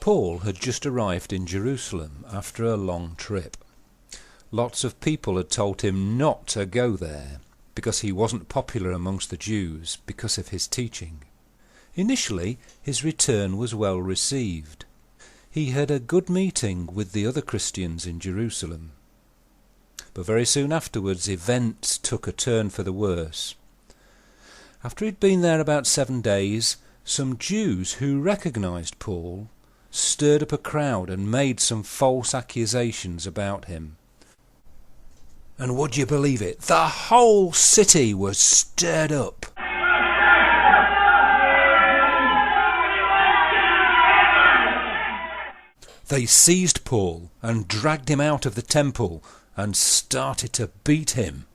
Paul had just arrived in Jerusalem after a long trip. Lots of people had told him not to go there because he wasn't popular amongst the Jews because of his teaching. Initially, his return was well received. He had a good meeting with the other Christians in Jerusalem. But very soon afterwards, events took a turn for the worse. After he'd been there about 7 days, some Jews who recognized Paul stirred up a crowd and made some false accusations about him. And would you believe it? The whole city was stirred up. They seized Paul and dragged him out of the temple and started to beat him.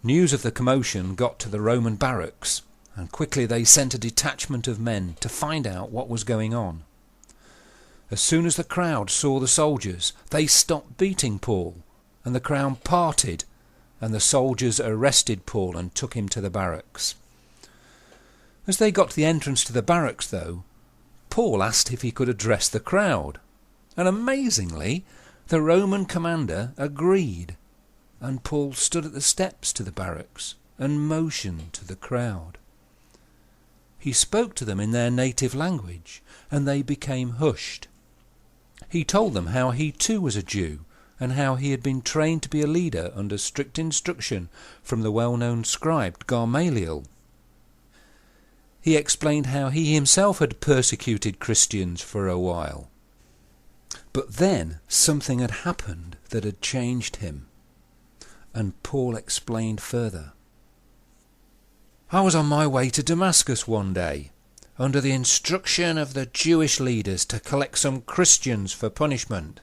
News of the commotion got to the Roman barracks, and quickly they sent a detachment of men to find out what was going on. As soon as the crowd saw the soldiers, they stopped beating Paul, and the crowd parted, and the soldiers arrested Paul and took him to the barracks. As they got to the entrance to the barracks, though, Paul asked if he could address the crowd, and amazingly, the Roman commander agreed, and Paul stood at the steps to the barracks and motioned to the crowd. He spoke to them in their native language, and they became hushed. He told them how he too was a Jew, and how he had been trained to be a leader under strict instruction from the well-known scribe Gamaliel. He explained how he himself had persecuted Christians for a while. But then something had happened that had changed him, and Paul explained further. I was on my way to Damascus one day, under the instruction of the Jewish leaders to collect some Christians for punishment.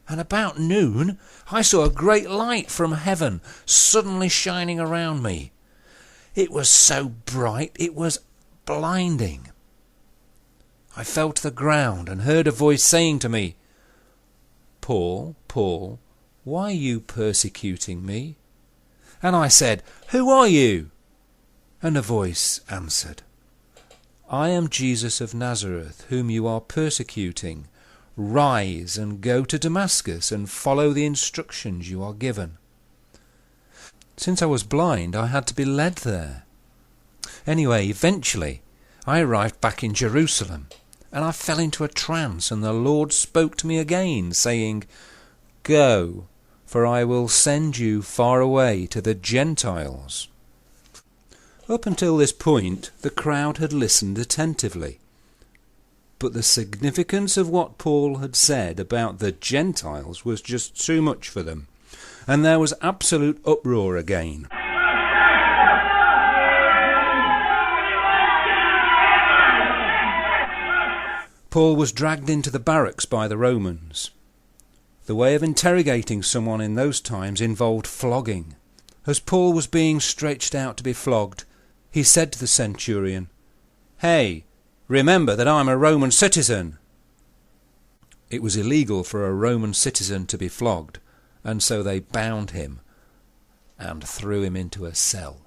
And about noon I saw a great light from heaven suddenly shining around me. It was so bright it was blinding. I fell to the ground and heard a voice saying to me, Paul, Paul, why are you persecuting me? And I said, Who are you? And a voice answered, I am Jesus of Nazareth, whom you are persecuting. Rise and go to Damascus and follow the instructions you are given. Since I was blind, I had to be led there. Anyway, eventually, I arrived back in Jerusalem, and I fell into a trance, and the Lord spoke to me again, saying, Go, for I will send you far away to the Gentiles. Up until this point, the crowd had listened attentively. But the significance of what Paul had said about the Gentiles was just too much for them, and there was absolute uproar again. Paul was dragged into the barracks by the Romans. The way of interrogating someone in those times involved flogging. As Paul was being stretched out to be flogged, he said to the centurion, Hey, remember that I'm a Roman citizen. It was illegal for a Roman citizen to be flogged, and so they bound him and threw him into a cell.